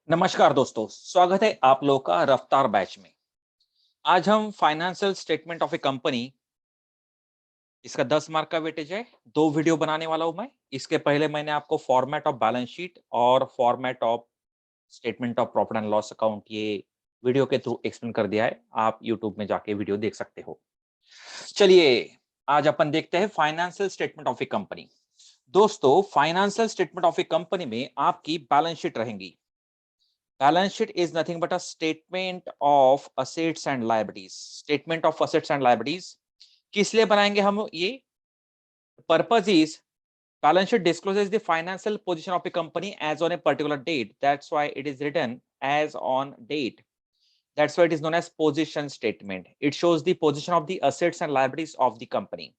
नमस्कार दोस्तों, स्वागत है आप लोगों का रफ्तार बैच में। आज हम financial statement of a company, इसका 10 मार्क का वेटेज है। 2 वीडियो बनाने वाला हूं मैं। इसके पहले मैंने आपको फॉर्मेट ऑफ बैलेंस शीट और format of statement of profit and loss account ये वीडियो के थ्रू एक्सप्लेन कर दिया है। आप यूट्यूब में जाके वीडियो देख सकते हो। चलिए, आज अपन देखते हैं financial statement of a company. दोस्तों, financial statement of a company में आपकी बैलेंस शीट रहेंगी। Balance sheet is nothing but a statement of assets and liabilities. Statement of assets and liabilities. किस लिए बनाएंगे हम ये? Purpose is balance sheet discloses the financial position of a company as on a particular date. That's why it is written as on date. That's why it is known as position statement. It shows the position of the assets and liabilities of the company.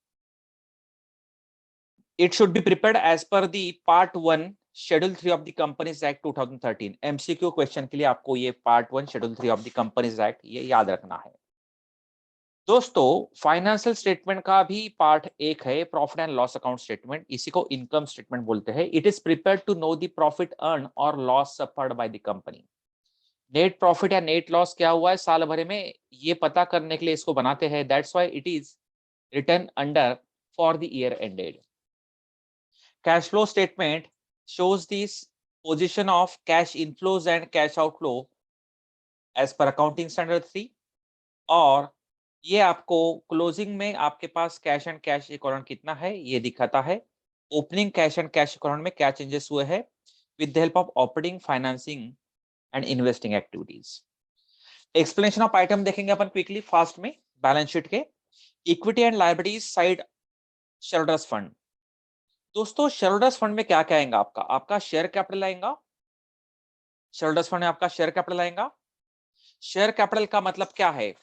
It should be prepared as per the part 1 Schedule 3 of the Companies Act 2013. MCQ question के लिए आपको ये part 1 Schedule 3 of the Companies Act ये याद रखना है। दोस्तों, financial statement का भी पार्ट 1 है profit and loss account statement. इसी को इनकम स्टेटमेंट बोलते हैं। It is prepared to know the profit earn और loss suffered by the company. Net profit या नेट लॉस क्या हुआ है साल भर में, ये पता करने के लिए इसको बनाते हैं। That's why it is written under for the year ended. Cash flow statement shows this position of cash inflows and cash outflow as per accounting standard 3। और ये आपको क्लोजिंग में आपके पास कैश एंड कैश इक्विवेलेंट कितना है ये दिखाता है। Opening cash and cash equivalent में क्या चेंजेस हुए हैं with the help of operating, financing and investing activities. Explanation of item देखेंगे अपन क्विकली फास्ट में। बैलेंस शीट के equity and liabilities side, shareholders fund. दोस्तों, शेयरहोल्डर्स फंड में क्या क्या आएगा? आपका शेयर कैपिटल आएगा। शेयरहोल्डर्स फंड में आपका शेयर कैपिटल आएगा। शेयर कैपिटल का मतलब क्या है?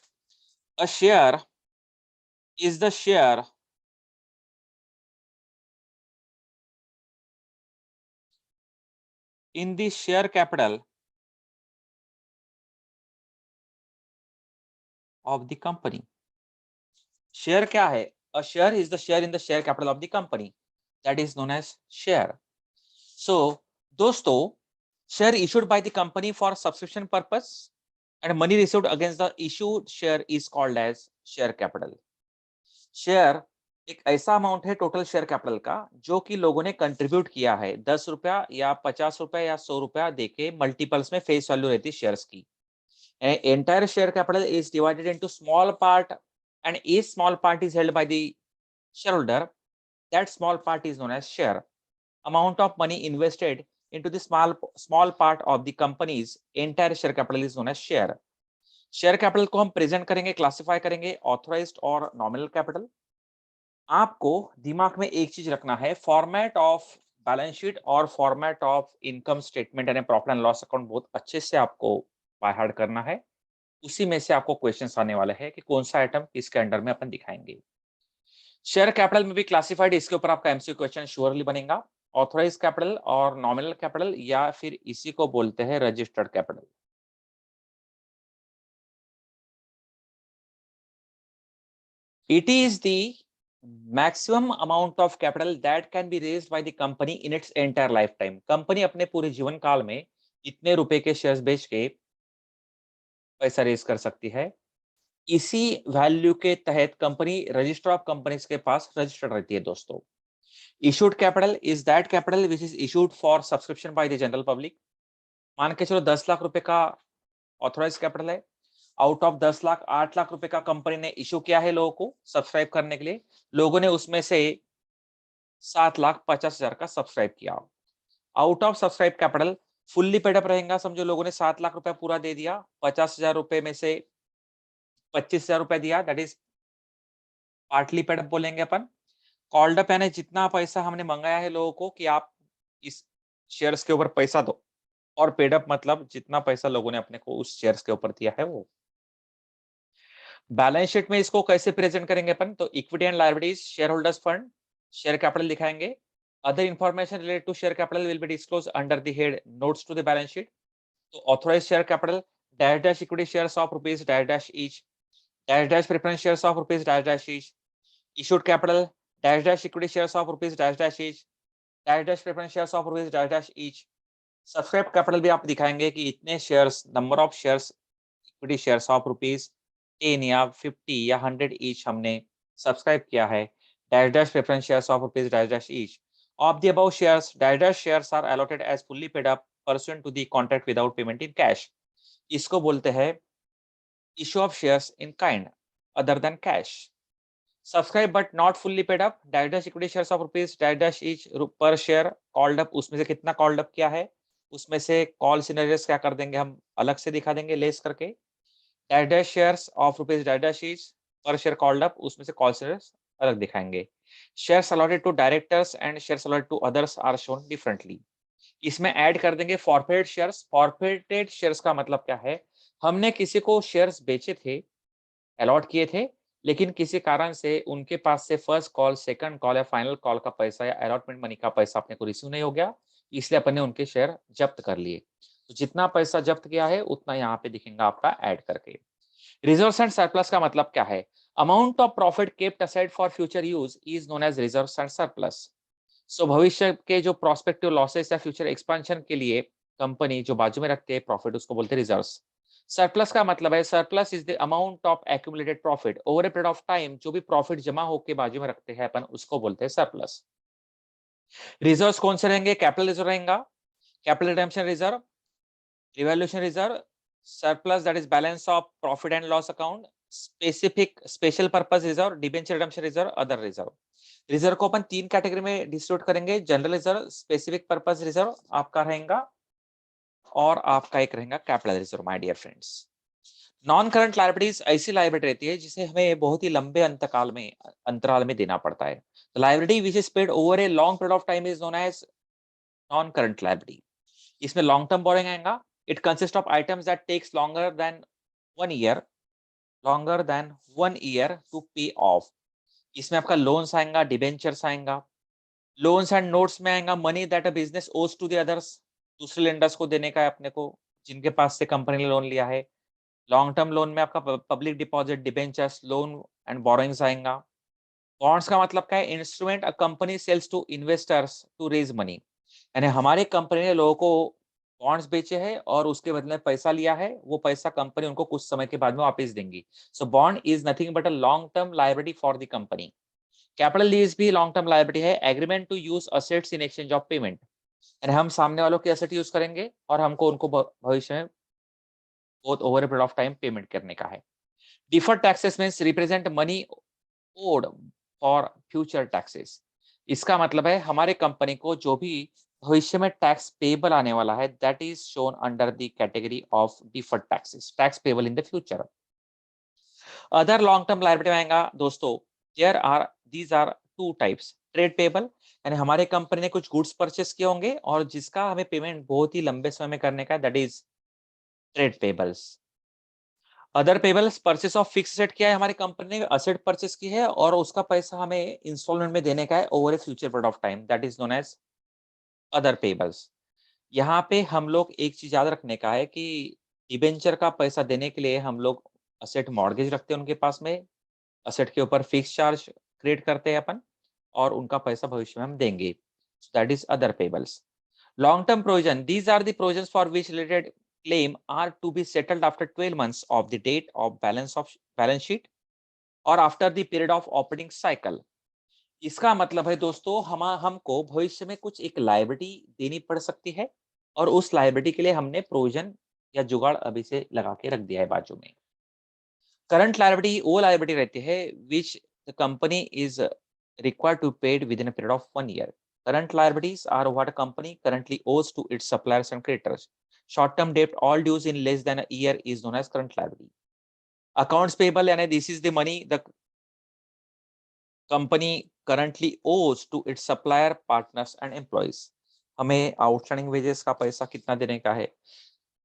A share is the share in the share capital of the company. Share क्या है? A share is the share in the share capital of the company, that is known as share. So दोस्तों, share issued by the company for subscription purpose and money received against the issued share is called as share capital. Share एक ऐसा amount है total share capital का जो कि लोगों ने contribute किया है। 10 रुपया या 50 रुपया या 100 रुपया देके मल्टीपल्स में फेस वैल्यू रहती है शेयर्स की। Entire share capital is divided into small part and each small part is held by the shareholder. That small part is known as share. Amount of money invested into the small part of the company's entire share capital is known as share। Share capital को हम present करेंगे, classify करेंगे authorised और nominal capital. आपको दिमाग में एक चीज रखना है, फॉर्मेट ऑफ बैलेंस शीट और फॉर्मेट ऑफ इनकम स्टेटमेंट यानी प्रॉफिट एंड लॉस अकाउंट बहुत अच्छे से आपको बाय हार्ट करना है। उसी में से आपको क्वेश्चंस आने वाले हैं कि कौन सा आइटम किसके अंडर में अपन दिखाएंगे। शेयर कैपिटल में भी क्लासिफाइड, इसके ऊपर आपका एमसीक्यू क्वेश्चन श्योरली बनेगा। ऑथराइज कैपिटल और नॉमिनल कैपिटल या फिर इसी को बोलते हैं registered capital. It is the maximum amount of capital that can be raised by the company in its entire lifetime। Company अपने पूरे जीवन काल में इतने रुपए के शेयर्स बेच के पैसा रेज कर सकती है। इसी वैल्यू के तहत कंपनी रजिस्टर ऑफ कंपनीज के पास रजिस्टर्ड रहती है। दोस्तों, issued capital is that capital which is issued for subscription by the general public. मान के चलो 10 लाख रुपए का ऑथोराइज कैपिटल है। आउट ऑफ 10 लाख 8 लाख रुपए का कंपनी ने इशू किया है लोगों को सब्सक्राइब करने के लिए। लोगों ने उसमें से 7,50,000 का सब्सक्राइब किया। Out of subscribe capital fully paid up रहेगा। समझो लोगों ने 7 लाख रुपए पूरा दे दिया, 50,000 रुपए में से 25,000 रुपए दिया, दैट इज पार्टली पेडअप बोलेंगे अपन। कॉल्ड अप यानी जितना पैसा हमने मंगाया है लोगों को कि आप इस शेयर्स के ऊपर पैसा दो, और पेडअप मतलब जितना पैसा लोगों ने अपने को उस शेयर्स के ऊपर दिया है वो। बैलेंस शीट में इसको कैसे प्रेजेंट करेंगे अपन? तो equity and liabilities, share holders fund, share capital दिखाएंगे। Other information related to share capital will be disclose under the head notes to the balance sheet. तो authorised share capital dash dash equity shares of rupees dash dash each, dash dash preference shares of rupees dash dash each. Issued capital dash dash equity shares of rupees dash dash each, dash dash preference shares of rupees dash dash each. Subscribe capital भी आप दिखाएंगे कि इतने shares, number of shares, equity shares of ₹10 या 50 या 100 each हमने subscribe किया है। Dash dash preference shares of rupees dash dash each of the above shares, dash dash shares are allotted as fully paid up pursuant to the contract without payment in cash. इसको बोलते हैं issue of shares in kind other than cash. Subscribe but not fully paid up, dash dash equity shares of rupees dash dash each per share called up. उसमें से कितना called up किया है, उसमें से कॉल सिनरियस क्या कर देंगे, हम अलग से दिखा देंगे लेस करके। Dash dash shares of rupees dash dash each per share called up, उसमें से कॉल शेयर्स अलग दिखाएंगे। Shares allotted to directors and shares allotted to others are shown differently. इसमें ऐड कर देंगे फॉरफेटेड शेयर्स। फॉरफेटेड शेयर्स का मतलब क्या है, हमने किसी को शेयर्स बेचे थे, अलॉट किए थे, लेकिन किसी कारण से उनके पास से फर्स्ट कॉल, सेकंड कॉल या फाइनल कॉल का पैसा या अलॉटमेंट मनी का पैसा अपने को रिसीव नहीं हो गया, इसलिए अपन ने उनके शेयर जब्त कर लिए। तो जितना पैसा जब्त किया है उतना यहाँ पे दिखेगा आपका ऐड करके। रिजर्व्स एंड सरप्लस का मतलब क्या है, amount of profit kept aside for future use is known as reserves and surplus. So भविष्य के जो प्रोस्पेक्टिव लॉसेस या फ्यूचर एक्सपेंशन के लिए कंपनी जो बाजू में रखते हैं प्रॉफिट, उसको बोलते हैं रिजर्व्स। सरप्लस का मतलब है surplus is the amount of accumulated profit over a period of time, जो भी प्रॉफिट जमा होकर बाजू में रखते हैं अपन, उसको बोलते हैं सरप्लस। रिजर्व्स कौन से रहेंगे, कैपिटल रिजर्व रहेगा, capital redemption reserve, revaluation reserve, surplus that is balance of profit and loss account, specific special purpose reserve, debenture redemption reserve, other reserve. Reserve को अपन 3 कैटेगरी में डिस्ट्रीब्यूट करेंगे, general reserve, specific purpose reserve आपका रहेगा, और आपका एक रहेगा capital reserve. My dear friends, non current liabilities ऐसी लायबिलिटी रहती है जिसे हमें बहुत ही लंबे अंतराल में देना पड़ता है। तो liability which is paid over a long period of time is known as non current liability. इसमें लॉन्ग टर्म बोरिंग आएगा। It consist of items that takes longer than 1 year to pay off। इसमें आपका loans आएगा, debentures आएगा, loans and notes में आएगा money that a business ओज to the others, दूसरे लेंडर्स को देने का है अपने को, जिनके पास से कंपनी ने लोन लिया है। लॉन्ग टर्म लोन में आपका public deposit, debentures, loan and borrowings आएगा। बॉन्ड्स का मतलब क्या है, instrument a company sells to investors to raise money, यानी हमारे कंपनी ने लोगों को बॉन्ड्स बेचे हैं और उसके बदले में पैसा लिया है, वो पैसा कंपनी उनको कुछ समय के बाद में वापस देंगी। So bond is nothing but a long term liability for the company. Capital lease भी लॉन्ग टर्म लायबिलिटी है, agreement to use assets in exchange of payment, यानी हम सामने वालों के एसेट यूज करेंगे और हमको उनको भविष्य में बहुत over a period of time payment करने का है। Deferred taxes means represent money owed for future taxes. इसका मतलब है हमारे कंपनी को जो भी भविष्य में टैक्स पेबल आने वाला है, that is shown under the category of deferred taxes, tax payable in the future. Other long term liability आएगा दोस्तों, these are 2 types. Trade payable, यानी हमारे कंपनी ने कुछ गुड्स परचेस किए होंगे और जिसका हमें पेमेंट बहुत ही लंबे समय में करने का है, that is trade payables. Other payables, purchase of fix asset किया है, हमारी कंपनी ने असेट परचेस की है और उसका पैसा हमें इंस्टॉलमेंट में देने का है over a future period of time, that is known as other payables. यहाँ पे हम लोग एक चीज याद रखने का है कि डिबेंचर का पैसा देने के लिए हम लोग असेट मॉर्गेज रखते हैं उनके पास में, असेट के ऊपर फिक्स चार्ज क्रिएट करते हैं अपन और उनका पैसा भविष्य में हम देंगे, that is other payables. Long term provision, these are the provisions for which related claim are to be settled after 12 months of the date of balance sheet or after the period of operating cycle। इसका मतलब है दोस्तों हमको भविष्य में कुछ एक liability देनी पड़ सकती है और उस लायबिलिटी के लिए हमने प्रोविजन या जुगाड़ अभी से लगा के रख दिया है बाजू में। करंट लायबिलिटी वो लायबिलिटी रहती है which the company is required to paid within a period of 1 year। Current liabilities are what a company currently owes to its suppliers and creditors। Short-term debt, all dues in less than a year, is known as current liability। Accounts payable, यानी this is the money the company currently owes to its supplier, partners and employees। हमें outstanding wages का पैसा कितना देने का है,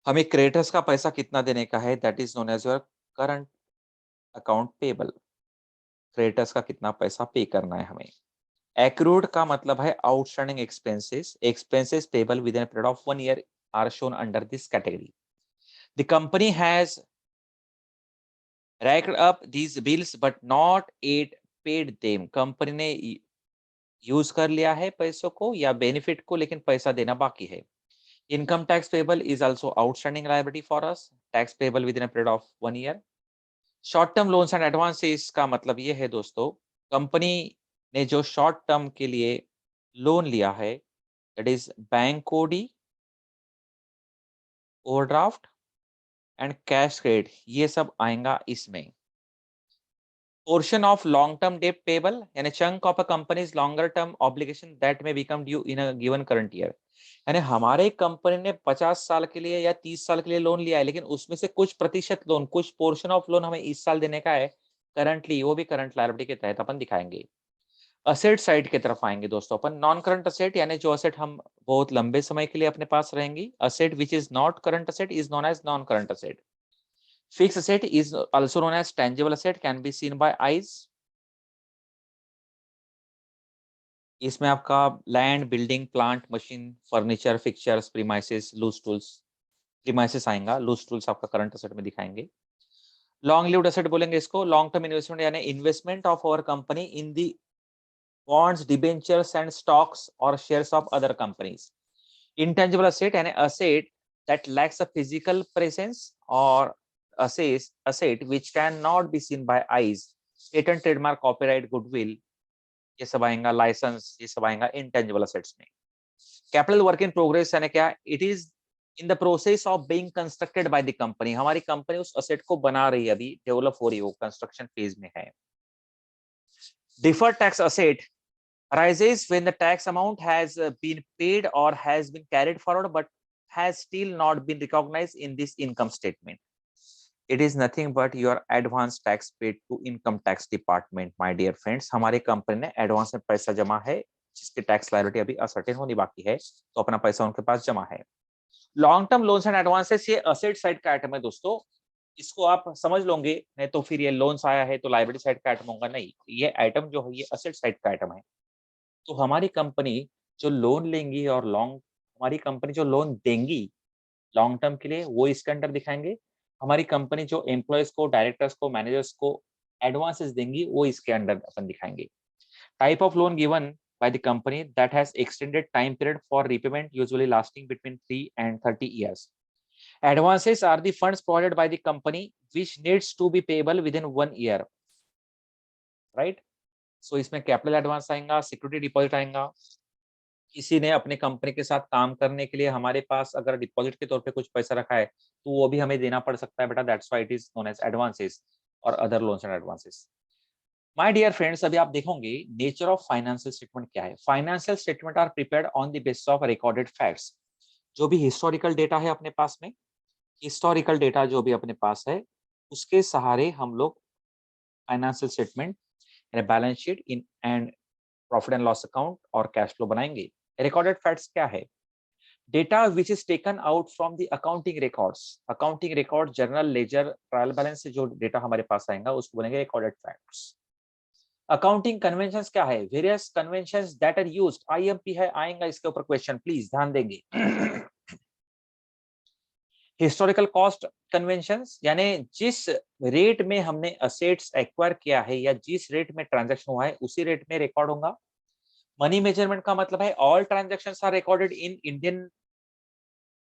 हमें creditors का पैसा कितना देने का है, that is known as your current account payable. Creditors का कितना पैसा पे करना है हमें। Accrued का मतलब है outstanding expenses, expenses payable within a period of 1 year are shown under this category। The company has racked up these bills but not yet paid them। Company ने यूज कर लिया है पैसों को या बेनिफिट को, लेकिन पैसा देना बाकी है। Income tax payable is also outstanding liability for us. Tax payable within a period of 1 year. Short term loans and advances का मतलब ये है दोस्तों, कंपनी ने जो शॉर्ट टर्म के लिए लोन लिया है, that is bank OD, overdraft and cash credit, ये सब आएगा इसमें। Portion of long term debt payable यानी chunk of a company's longer term obligation that में become due in a given current year, यानी हमारे कंपनी ने 50 साल के लिए या 30 साल के लिए लोन लिया है, लेकिन उसमें से कुछ प्रतिशत लोन, कुछ पोर्शन ऑफ लोन हमें इस साल देने का है करंटली, वो भी करंट लायबिलिटी के तहत अपन दिखाएंगे। असेट साइड की तरफ आएंगे दोस्तों अपन, नॉन करंट असेट यानी जो असेट हम बहुत लंबे समय के लिए अपने पास रहेंगी, asset which is not current asset is known as non current asset. Fix asset is also known as tangible asset, can be seen by eyes. इसमें आपका land, building, plant, machine, furniture, fixtures, premises, loose tools, premises आएगा, loose tools आपका current asset में दिखाएंगे। Long lived asset बोलेंगे इसको, long term investment यानी investment of our company in the bonds, debentures and stocks or shares of other companies. Intangible asset यानी asset that lacks a physical presence or asset which cannot be seen by eyes. Patent, trademark, copyright, goodwill, ये सब आएगा, licence, ये सब आएगा intangible assets में। Capital work in progress यानी क्या, it is in the process of being constructed by the company, हमारी कंपनी उस असेट को बना रही है, अभी डेवलप हो रही है, वो कंस्ट्रक्शन फेज में है। Deferred tax asset arises when the tax amount has been paid or has been carried forward but has still not been recognized in this income statement. It is nothing but your advance tax paid to income tax department, my dear friends. हमारे company ने advance में पैसा जमा है, जिसकी tax liability अभी ascertain होनी बाकी है, तो अपना पैसा उनके पास जमा है। Long term loans and advances ये असेट साइड का आइटम है दोस्तों, इसको आप समझ लोगे, नहीं तो फिर ये लोन्स आया है तो लायबिलिटी साइड का आइटम होगा, नहीं, ये आइटम जो है ये असेट साइड का आइटम है। तो हमारी कंपनी जो लोन लेंगी और हमारी कंपनी जो लोन देंगी लॉन्ग टर्म के लिए, वो इसके अंदर दिखाएंगे। हमारी कंपनी जो एम्प्लॉयज को, डायरेक्टर्स को, मैनेजर्स को एडवांसेस देंगी, वो इसके अंदर अपन दिखाएंगे। Type of loan given by the company that has extended time period for repayment usually lasting between 3 and 30 years. Advances are the funds provided by the company which needs to be payable within 1 year, right? सो इसमें capital advance आएगा, security deposit आएगा, किसी ने अपने company के साथ काम करने के लिए हमारे पास अगर डिपॉजिट के तौर पे कुछ पैसा रखा है तो वो भी हमें देना पड़ सकता है बेटा, that's why it is known as advances और other loans and advances. My dear friends, अभी आप देखोगे नेचर ऑफ फाइनेंशियल स्टेटमेंट क्या है। Financial statement are prepared on the basis of recorded facts, जो भी हिस्टोरिकल डेटा है अपने पास में, हिस्टोरिकल डेटा जो भी अपने पास है उसके सहारे हम लोग फाइनेंशियल स्टेटमेंट यानी balance sheet in and profit and loss account और कैश फ्लो बनाएंगे। रिकॉर्डेड फैक्ट्स क्या है, data which is taken out from the accounting records, accounting record, journal, ledger, trial balance से जो डेटा हमारे पास आएगा उसको बनेंगे रिकॉर्डेड फैक्ट्स। अकाउंटिंग कन्वेंशंस क्या है, various conventions that are used, IMP है, आएगा इसके ऊपर क्वेश्चन, प्लीज ध्यान देंगे। हिस्टोरिकल कॉस्ट कन्वेंशंस यानी जिस रेट में हमने असेट्स एक्वायर किया है या जिस रेट में ट्रांजैक्शन हुआ है उसी रेट में रिकॉर्ड होगा। मनी मेजरमेंट का मतलब है all transactions are recorded in Indian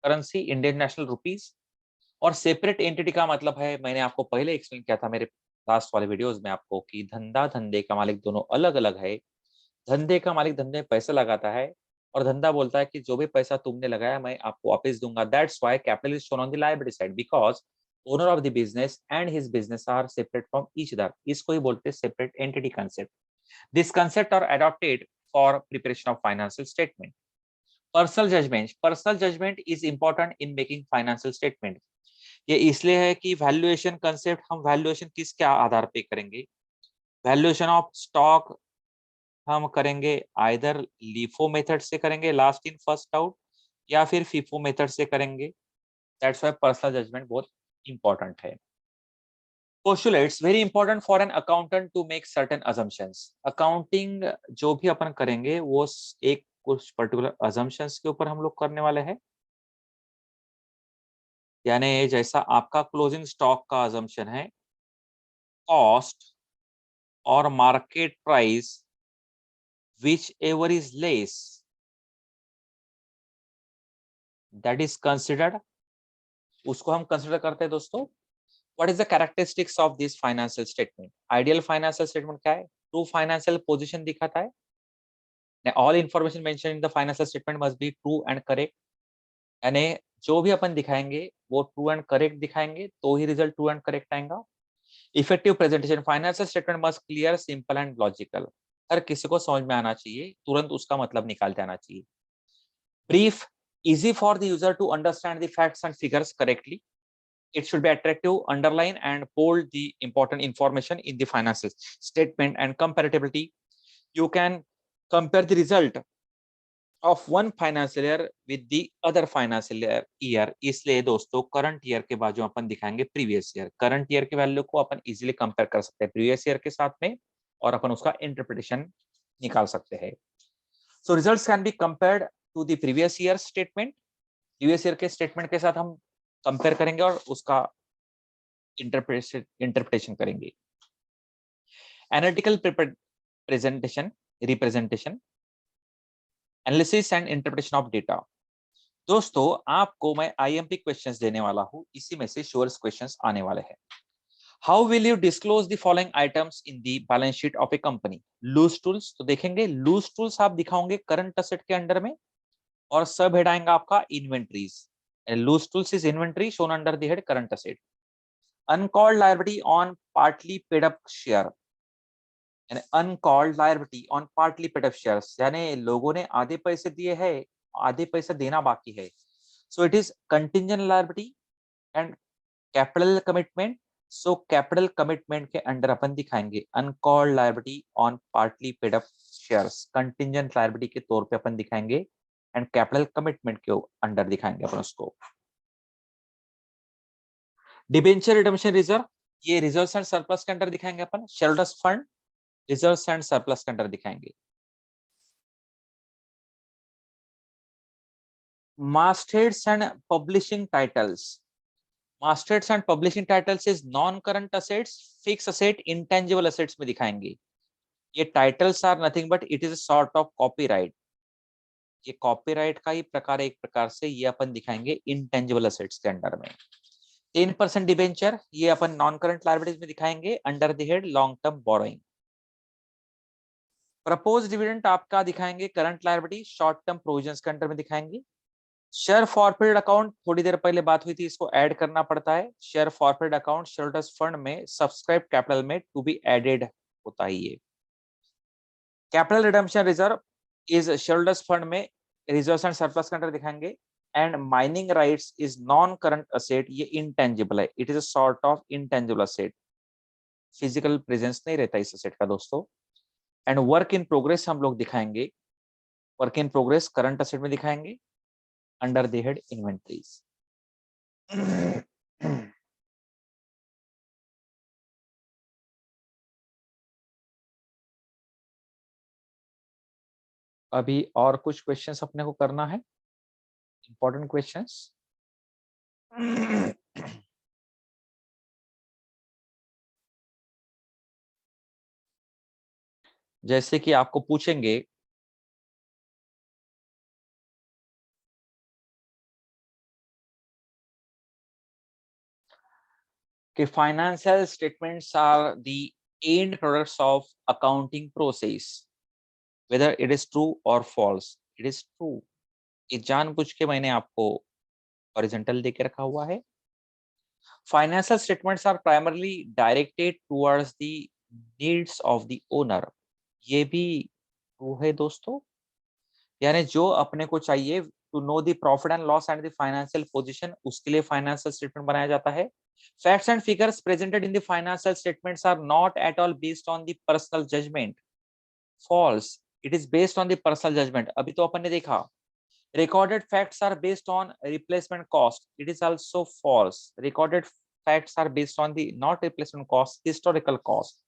currency, Indian national rupees. और सेपरेट एंटिटी का मतलब है, मैंने आपको पहले एक्सप्लेन किया था मेरे लास्ट वाले वीडियोस में आपको, कि धंधा धंधे का मालिक दोनों अलग अलग है। धंधे का मालिक धंधे में पैसा लगाता है और धंधा बोलता है कि जो भी पैसा तुमने लगाया मैं आपको वापस दूंगा। That's why capital is shown on the liability side because owner of the business and his business are separate from each other, इसको ही बोलते हैं separate entity concept. This concept are adopted for preparation of financial statement. Personal judgement is important in making financial statement. ये इसलिए है कि valuation concept, हम valuation किसके आधार पे करेंगे, वैल्यूएशन ऑफ स्टॉक हम करेंगे आइदर लीफो मेथड से करेंगे, लास्ट इन फर्स्ट आउट, या फिर फीफो मेथड से करेंगे। दैट्स व्हाई पर्सनल जजमेंट बहुत इंपॉर्टेंट है। Postulates very important for an accountant to make certain assumptions. Accounting जो भी अपन करेंगे वो एक कुछ पर्टिकुलर अजम्पशंस के ऊपर हम लोग करने वाले हैं। यानी जैसा आपका क्लोजिंग स्टॉक का अजम्पशन है, कॉस्ट और market price whichever is less, that is considered, उसको हम कंसिडर करते हैं दोस्तों। What is the characteristics of this financial statement? Ideal financial statement क्या है? ट्रू फाइनेंशियल पोजीशन दिखाता है। All information mention in the financial statement must be true and correct, यानी जो भी अपन दिखाएंगे वो ट्रू एंड करेक्ट दिखाएंगे तो ही रिजल्ट ट्रू एंड करेक्ट आएगा। Effective presentation, financial statement must clear, simple and logical, हर किसी को समझ में आना चाहिए, तुरंत उसका मतलब निकालते आना चाहिए। Brief, easy for the user to understand the facts and figures correctly. It should be attractive, underline and bold the important information in the financial statement and comparability. You can compare the result of one financial year with the other financial year. इसलिए दोस्तों current year के बाद जो अपन दिखाएंगे previous year, current year के value को अपन easily compare कर सकते हैं प्रीवियस ईयर के साथ में, और अपन उसका इंटरप्रिटेशन निकाल सकते हैं। So results can be compared to the previous year statement, previous year के स्टेटमेंट के साथ हम कंपेयर करेंगे और उसका इंटरप्रिटेशन करेंगे। Analytical presentation, representation, analysis and interpretation of data. दोस्तों आपको मैं आईएमपी क्वेश्चंस देने वाला हूं, इसी में से श्योर क्वेश्चंस आने वाले हैं। How will you disclose the following items in the balance sheet of a company? Loose tools, तो देखेंगे लूज टूल्स आप दिखाओगे करंट असेट के अंडर में, और सब हेड आएगा आपका inventories. Loose tools is inventory shown under the head current asset. Uncalled liability on partly paid up share, यानी uncalled liability on partly paid up shares, यानी लोगों ने आधे पैसे दिए हैं, आधे पैसे देना बाकी है। So it is contingent liability and capital commitment. So capital commitment के अंडर अपन दिखाएंगे uncalled liability on partly paid up shares, contingent liability के तौर पे अपन दिखाएंगे, एंड कैपिटल कमिटमेंट के अंडर दिखाएंगे अपन उसको। डिबेंचर रिडम्पशन रिजर्व, ये रिजर्व्स एंड सरप्लस के अंडर दिखाएंगे अपन। Shareholders fund reserves and surplus के अंडर दिखाएंगे। Masters and publishing titles, masters and publishing titles is non current assets, fix asset, intangible assets में दिखाएंगे। ये titles are nothing but it is a sort of copyright, ये copyright का ही प्रकार है एक प्रकार से, ये अपन दिखाएंगे इंटेंजिबल असेट्स के अंडर में। 10% डिबेंचर, ये अपन नॉन करंट लायबिलिटीज में दिखाएंगे under the head long term borrowing. Propose dividend आपका दिखाएंगे current liability short term provisions के अंडर में दिखाएंगे। शेयर फॉरफिट अकाउंट, थोड़ी देर पहले बात हुई थी, इसको ऐड करना पड़ता है। Share forfeit account shareholders fund में सब्सक्राइब कैपिटल में टू बी एडेड होता है ये। Capital redemption reserve is shareholders fund में रिजर्व्स एंड सरप्लस के अंडर दिखाएंगे। And mining rights is non current asset, ये इंटेंजिबल है, it is a sort of intangible asset, physical presence नहीं रहता इस असेट का दोस्तों। एंड वर्क इन प्रोग्रेस हम लोग दिखाएंगे, work in progress current asset में दिखाएंगे अंडर द हेड इन्वेंटरीज। अभी और कुछ क्वेश्चंस अपने को करना है, इंपॉर्टेंट क्वेश्चंस। जैसे कि आपको पूछेंगे कि financial statements are the end products of accounting process, whether it is true और फॉल्स। इट इज ट्रू, ये जानबूझ के मैंने आपको हॉरिजॉन्टल देके रखा हुआ है। Financial statements are primarily directed towards the needs of the owner, ये भी ट्रू है दोस्तों, यानी जो अपने को चाहिए to know the profit and loss and the financial position, उसके लिए फाइनेंशियल स्टेटमेंट बनाया जाता है। Facts and figures presented in the financial statements are not at all based on the personal judgement, false, it is based on the personal judgement. अभी तो अपन ने देखा recorded facts are based on replacement cost, it is also false, recorded facts are based on the not replacement cost, historical cost.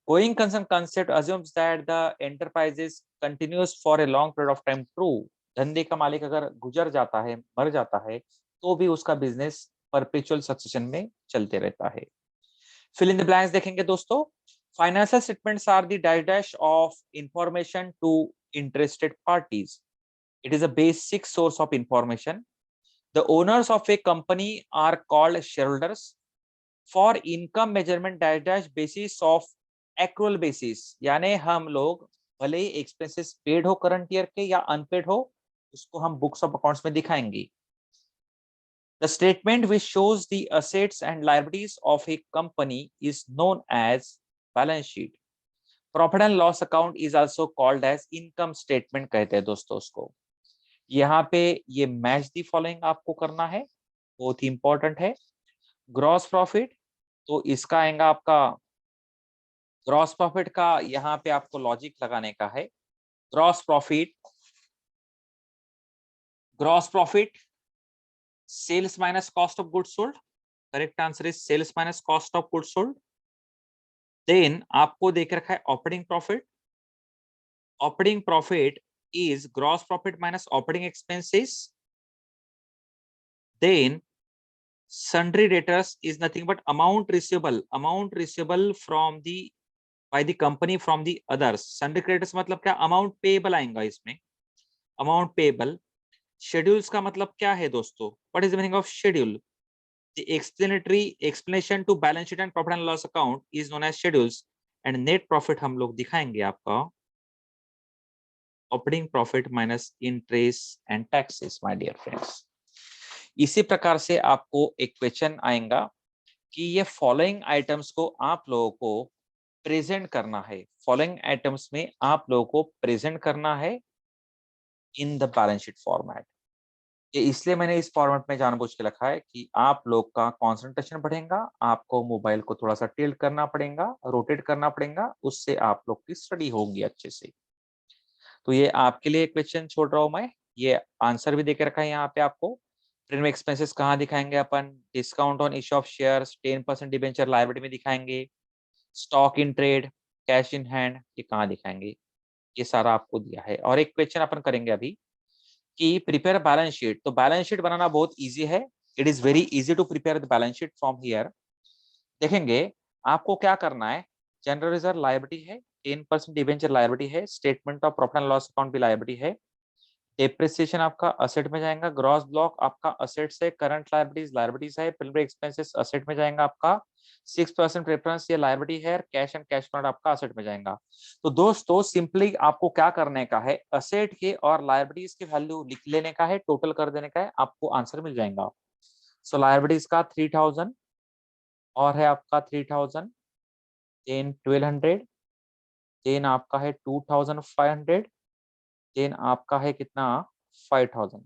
Going concern concept assumes that the enterprise is continuous for a long period of time, true, धंधे का मालिक अगर गुजर जाता है, मर जाता है, तो भी उसका बिजनेस परपेचुअल सक्सेशन में चलते रहता है। फिल इन द ब्लैंक्स देखेंगे दोस्तों। Financial statements are the dash of information to interested parties, It is a basic source of information. The owners of a company are called shareholders. For income measurement dash dash basis of accrual basis, यानी हम लोग भले ही expenses paid हो current year के या unpaid हो, उसको हम बुक्स ऑफ अकाउंट्स में दिखाएंगे. The statement which shows the assets and liabilities of a company is known as balance sheet. Profit and loss account is also called as income statement कहते हैं दोस्तों उसको. यहाँ पे ये मैच दी फॉलोइंग आपको करना है, बहुत ही इंपॉर्टेंट है. ग्रॉस प्रॉफिट, तो इसका आएगा आपका ग्रॉस प्रॉफिट का, यहाँ पे आपको लॉजिक लगाने का है. Gross profit sales minus cost of goods sold. Correct answer is sales minus cost of goods sold. Then आपको देख रखा है operating profit. Operating profit is gross profit minus operating expenses. Then sundry debtors is nothing but amount receivable from the by the company from the others. Sundry creditors मतलब क्या, amount payable आएगा इसमें, amount payable. Schedules का मतलब क्या है दोस्तों? What is the meaning of schedule? The explanatory explanation to balance sheet and profit and loss account is known as schedules. And net profit हम लोग दिखाएंगे आपका operating profit minus interest and taxes. My dear friends, इसी प्रकार से आपको एक question आएगा कि ये फॉलोइंग आइटम्स को आप लोगों को प्रेजेंट करना है. फॉलोइंग आइटम्स में आप लोगों को प्रेजेंट करना है इन द बैलेंस शीट फॉर्मेट. ये इसलिए मैंने इस फॉर्मेट में जानबूझ के रखा है कि आप लोग का कंसंट्रेशन बढ़ेगा, आपको मोबाइल को थोड़ा सा टिल्ट करना पड़ेगा, रोटेट करना पड़ेगा, उससे आप लोग की स्टडी होगी अच्छे से. तो ये आपके लिए क्वेश्चन छोड़ रहा हूं मैं. ये आंसर भी देके रखा है यहाँ पे आपको. प्रीमियम एक्सपेंसेस कहाँ दिखाएंगे अपन? Discount on issue of shares, 10% debenture liability में दिखाएंगे. Stock in trade, cash in hand, ये कहाँ दिखाएंगे? ये सारा आपको दिया है. और एक क्वेश्चन अपन करेंगे अभी कि प्रिपेयर बैलेंस शीट. तो बैलेंस शीट बनाना बहुत ईजी है. It is very easy to prepare the balance sheet from here. देखेंगे आपको क्या करना है. जनरल रिजर्व लायबिलिटी है, 10% डिबेंचर लायबिलिटी है, statement of profit and loss account भी लायबिलिटी है. डेप्रिसिएशन आपका असेट में जाएगा. ग्रॉस ब्लॉक आपका असेट से, करंट लायबिलिटीज है. प्रिलिमिनरी एक्सपेंसेस असेट में जाएगा आपका. 6% प्रेफरेंस ये लायबिलिटी है. कैश एंड कैश फ्रंट आपका असेट में जाएगा. तो दोस्तों सिंपली आपको क्या करने का है, असेट के और लायबिलिटीज के वैल्यू लिख लेने का है, टोटल कर देने का है, आपको आंसर मिल जाएगा. सो लायबिलिटीज का 3000 और है आपका 3000, देन 1200, देन आपका है 2500, देन आपका है कितना 5000.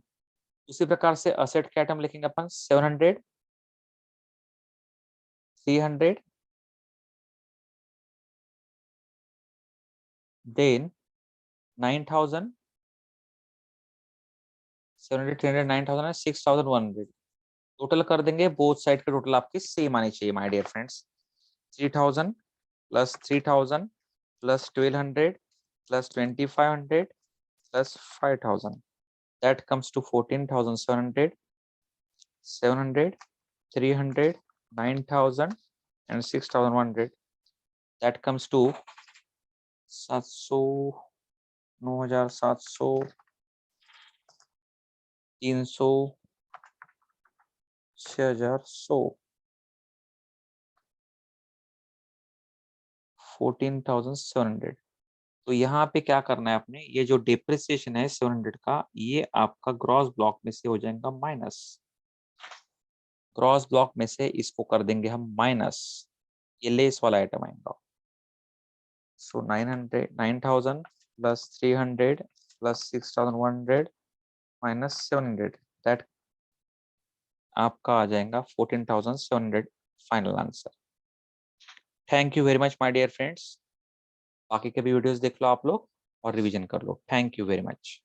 उसी प्रकार से असेट के आइटम लिखेंगे अपन 700, 300, देन 9000, 700, 300, 9000, 6100. टोटल कर देंगे. बोथ साइड के टोटल आपके सेम आने चाहिए my dear friends. 3000 plus 3000 plus 1200 plus 2500 plus 5000, that comes to 14,700, 700, 300, 9,000 and 6,100. That comes to 700, 9,700, 300, 6,100, 14,700. तो यहाँ पे क्या करना है आपने, ये जो डिप्रिसिएशन है 700 का, ये आपका ग्रॉस ब्लॉक में से हो जाएगा माइनस. ग्रॉस ब्लॉक में से इसको कर देंगे हम माइनस. ये लेस वाला आइटम आएगा. So 9,000 plus 300 plus 6,100 minus 700, that आपका आ जाएगा 14,700 final answer. Thank you very much my dear friends. बाकी के भी वीडियोस देख लो आप लोग और रिवीजन कर लो. Thank you very much.